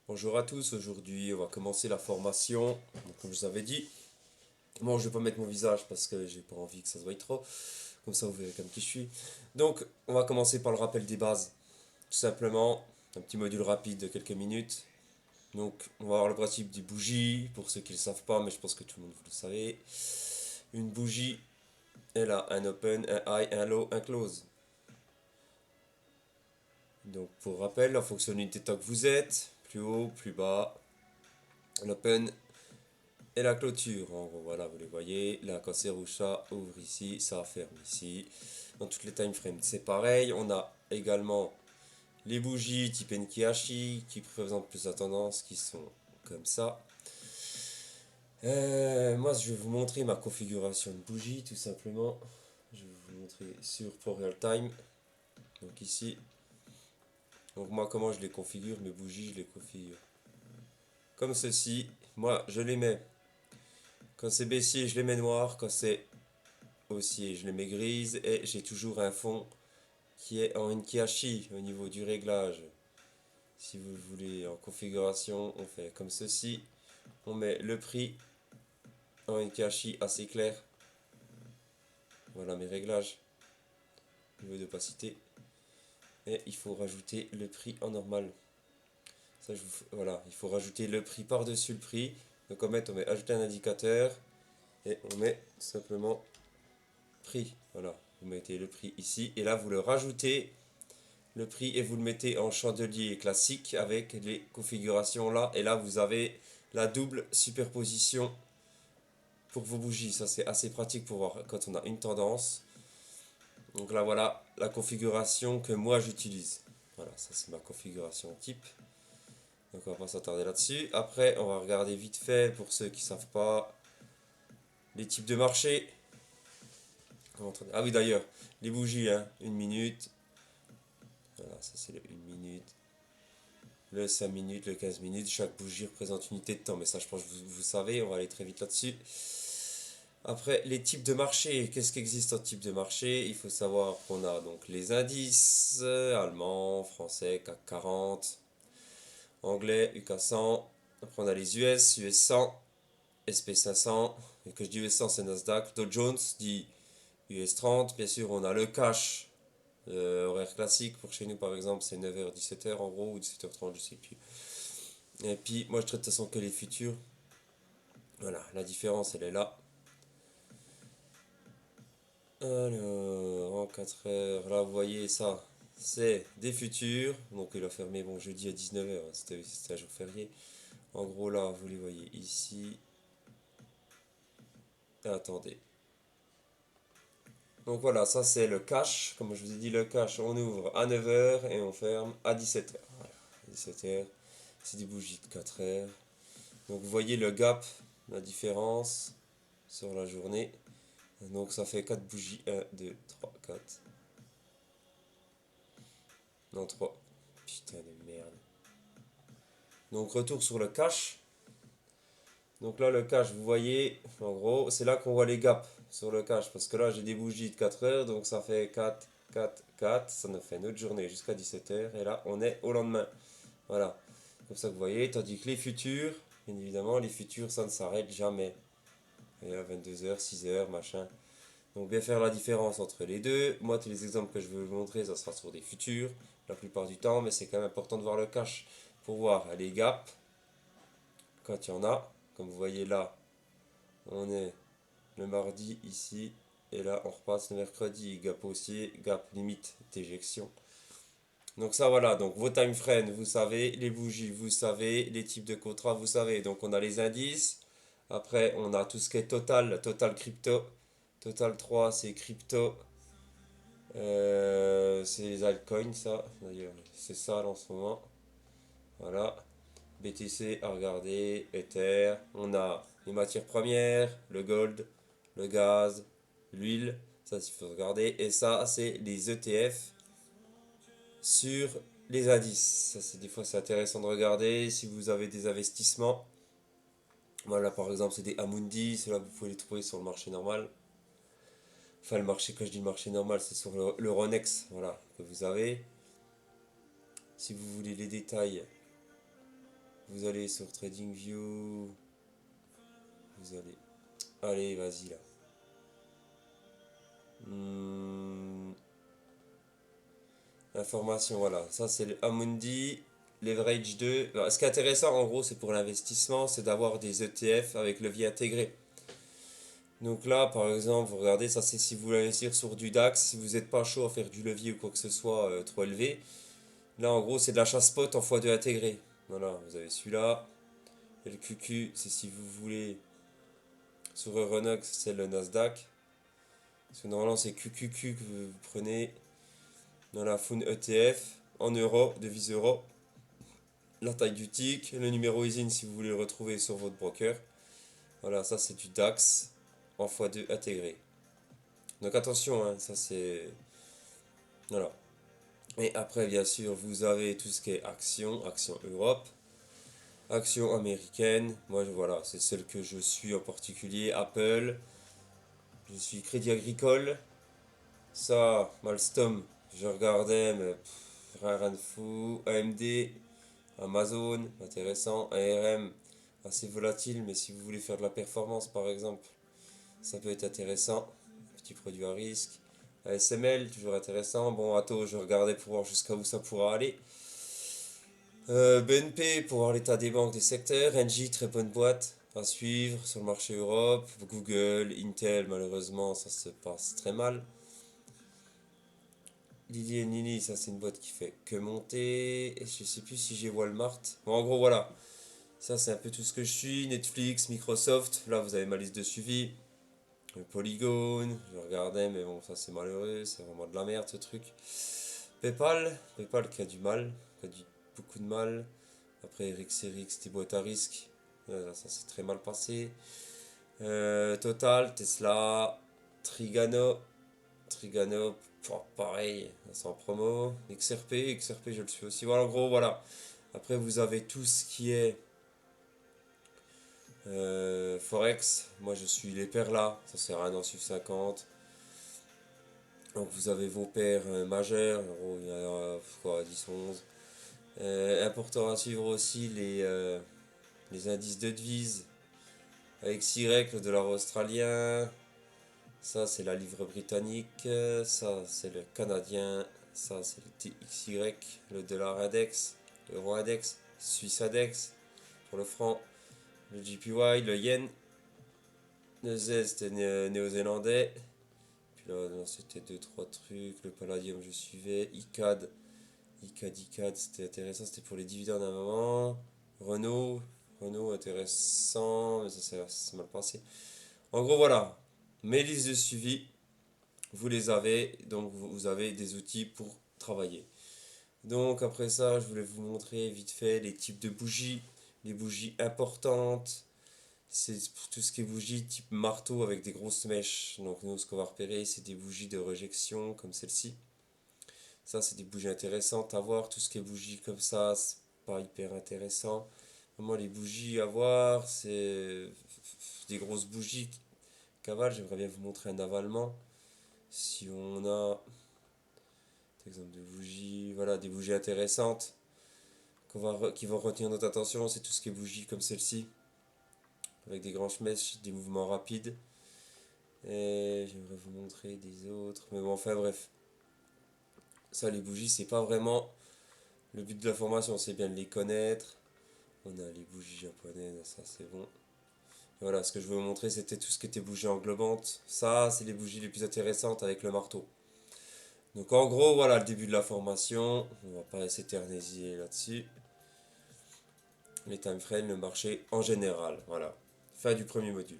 Bonjour à tous, aujourd'hui on va commencer la formation. Donc, comme je vous avais dit, bon je vais pas mettre mon visage parce que j'ai pas envie que ça se voie trop, comme ça vous verrez comme qui je suis. Donc on va commencer par le rappel des bases, tout simplement, un petit module rapide de quelques minutes. Donc on va voir le principe des bougies, pour ceux qui ne le savent pas, mais je pense que tout le monde vous le savez. Une bougie, elle a un open, un high, un low, un close. Donc pour rappel, en fonction de l'unité de temps que vous êtes, plus haut, plus bas, l'open et la clôture, en gros, voilà, vous les voyez. Là, quand c'est rouge, ça ouvre ici, ça ferme ici. Dans toutes les time frames, c'est pareil. On a également les bougies type Enkihachi qui présentent plus la tendance, qui sont comme ça. Moi, je vais vous montrer ma configuration de bougie, tout simplement. Je vais vous montrer sur Pro Real Time. Donc ici. Donc moi, comment je les configure, mes bougies, je les configure comme ceci. Moi, je les mets. Quand c'est baissier, je les mets noirs. Quand c'est haussier, je les mets grises. Et j'ai toujours un fond qui est en Enkihachi au niveau du réglage. Si vous voulez en configuration, on fait comme ceci. On met le prix en Enkihachi assez clair. Voilà mes réglages. Niveau d'opacité. Et il faut rajouter le prix en normal. Ça, voilà, il faut rajouter le prix par-dessus le prix. Donc on met ajouter un indicateur. Et on met simplement prix. Voilà, vous mettez le prix ici. Et là, vous le rajoutez le prix et vous le mettez en chandelier classique avec les configurations là. Et là, vous avez la double superposition pour vos bougies. Ça, c'est assez pratique pour voir quand on a une tendance. Donc là, voilà la configuration que moi j'utilise. Voilà, ça c'est ma configuration type. Donc on va pas s'attarder là-dessus. Après, on va regarder vite fait pour ceux qui savent pas les types de marché. Ah oui, d'ailleurs, les bougies, hein, une minute. Voilà, ça c'est le 1 minute. Le 5 minutes, le 15 minutes, chaque bougie représente une unité de temps, mais ça je pense que vous savez, on va aller très vite là-dessus. Après, les types de marché, qu'est-ce qui existe en type de marché? Il faut savoir qu'on a donc les indices, allemands, français, CAC 40, anglais, UK 100. Après on a les US, US 100, SP 500, et que je dis US 100 c'est Nasdaq, Dow Jones dit US 30, bien sûr on a le cash, horaire classique pour chez nous par exemple c'est 9h 17h en gros ou 17h30 je sais plus. Et puis moi je traite de toute façon que les futurs. Voilà, la différence elle est là. Alors, en 4 heures, là vous voyez ça, c'est des futurs. Donc il a fermé bon jeudi à 19h, c'était un jour férié. En gros là vous les voyez ici. Attendez. Donc voilà, ça c'est le cash. Comme je vous ai dit, le cash, on ouvre à 9h et on ferme à 17h. Voilà, 17h, c'est des bougies de 4 heures. Donc vous voyez le gap, la différence sur la journée. Donc ça fait 4 bougies. 1, 2, 3, 4. Non, 3. Putain de merde. Donc retour sur le cash. Donc là le cash, vous voyez, en gros, c'est là qu'on voit les gaps sur le cash. Parce que là j'ai des bougies de 4 heures, donc ça fait 4, 4, 4. Ça nous fait une autre journée jusqu'à 17h. Et là on est au lendemain. Voilà. Comme ça que vous voyez. Tandis que les futurs, bien évidemment, les futurs ça ne s'arrête jamais. Et à 22h, 6h, machin. Donc bien faire la différence entre les deux. Moi, tous les exemples que je veux vous montrer, ça sera sur des futurs, la plupart du temps, mais c'est quand même important de voir le cash pour voir les gaps, quand il y en a. Comme vous voyez là, on est le mardi ici, et là on repasse le mercredi, gap haussier, gap limite d'éjection. Donc ça voilà, donc vos time frames, vous savez, les bougies, vous savez, les types de contrats, vous savez. Donc on a les indices, après on a tout ce qui est total, total crypto. Total 3 c'est crypto. C'est les altcoins, ça. D'ailleurs, c'est ça là, en ce moment. Voilà. BTC à regarder, Ether. On a les matières premières, le gold, le gaz, l'huile. Ça, il faut regarder. Et ça, c'est les ETF sur les indices. Ça, c'est des fois, c'est intéressant de regarder si vous avez des investissements. Voilà, par exemple, c'est des Amundi. Ceux-là, vous pouvez les trouver sur le marché normal. Enfin, le marché, quand je dis le marché normal, c'est sur le Ronex, voilà, que vous avez. Si vous voulez les détails, Vous allez sur TradingView. Vous allez... Allez, vas-y là. Information, voilà. Ça, c'est le Amundi. Leverage 2. Alors, ce qui est intéressant, en gros, c'est pour l'investissement, c'est d'avoir des ETF avec levier intégré. Donc là, par exemple, vous regardez, ça c'est si vous voulez investir sur du DAX, si vous n'êtes pas chaud à faire du levier ou quoi que ce soit trop élevé. Là, en gros, c'est de l'achat spot en x2 intégré. Voilà, vous avez celui-là. Et le QQ, c'est si vous voulez. Sur Euronext, c'est le Nasdaq. Parce que normalement, c'est QQQ que vous prenez dans la Fund ETF en euros, devise euro. La taille du tick, le numéro ISIN si vous voulez le retrouver sur votre broker. Voilà, ça c'est du DAX en x2 intégré. Donc attention, hein, ça c'est... Voilà. Et après, bien sûr, vous avez tout ce qui est action, action Europe, action américaine. Moi, voilà, c'est celle que je suis en particulier. Apple, je suis Crédit Agricole. Ça, Malstom, je regardais, mais rien de fou. AMD, Amazon, intéressant. ARM, assez volatile, mais si vous voulez faire de la performance, par exemple, ça peut être intéressant. Petit produit à risque. ASML, toujours intéressant. Bon, Atto, je regardais pour voir jusqu'à où ça pourra aller. BNP, pour voir l'état des banques des secteurs. Engie, très bonne boîte à suivre sur le marché Europe. Google, Intel, malheureusement, ça se passe très mal. Lily Nini, ça c'est une boîte qui fait que monter. Et je sais plus si j'ai Walmart. Bon, en gros, voilà. Ça, c'est un peu tout ce que je suis. Netflix, Microsoft. Là, vous avez ma liste de suivi. Polygon, je regardais, mais bon, ça c'est malheureux. C'est vraiment de la merde ce truc. PayPal qui a du mal. Qui a beaucoup de mal. Après, RXRX, des boîtes à risque. Ça s'est très mal passé. Total, Tesla, Trigano, pareil, c'est en promo. XRP, je le suis aussi. Voilà, en gros, voilà. Après, vous avez tout ce qui est Forex. Moi, je suis les paires là. Ça sert à rien d'en suivre 50. Donc, vous avez vos paires majeures. En gros, il y a quoi, 10, 11. Important à suivre aussi les indices de devises. XY, le dollar australien. Ça, c'est la livre britannique. Ça, c'est le canadien. Ça, c'est le TXY, le dollar index, l'euro index, Suisse index pour le franc, le JPY, le yen. Le Z, c'était néo-zélandais. Puis là, non, c'était deux trois trucs. Le palladium, je suivais. ICAD, c'était intéressant. C'était pour les dividendes à un moment. Renault, intéressant. Mais ça s'est mal passé. En gros, voilà. Mes listes de suivi. Vous les avez, donc vous avez des outils pour travailler. Donc après ça, je voulais vous montrer vite fait les types de bougies, les bougies importantes. C'est pour tout ce qui est bougies type marteau avec des grosses mèches. Donc nous, ce qu'on va repérer, c'est des bougies de rejection comme celle-ci. Ça, c'est des bougies intéressantes à voir. Tout ce qui est bougies comme ça, c'est pas hyper intéressant. Vraiment, les bougies à voir, c'est des grosses bougies cavales. J'aimerais bien vous montrer un avalement. Si on a exemple de bougies, voilà, des bougies intéressantes qui vont retenir notre attention, c'est tout ce qui est bougies comme celle-ci, avec des grandes mèches, des mouvements rapides. Et j'aimerais vous montrer des autres, mais bon, enfin bref. Ça, les bougies, c'est pas vraiment le but de la formation, c'est bien de les connaître. On a les bougies japonaises, ça c'est bon. Et voilà, ce que je voulais vous montrer, c'était tout ce qui était bougies englobantes. Ça, c'est les bougies les plus intéressantes avec le marteau. Donc en gros, voilà le début de la formation. On va pas s'éterniser là-dessus. Les time frames, le marché en général. Voilà. Fin du premier module.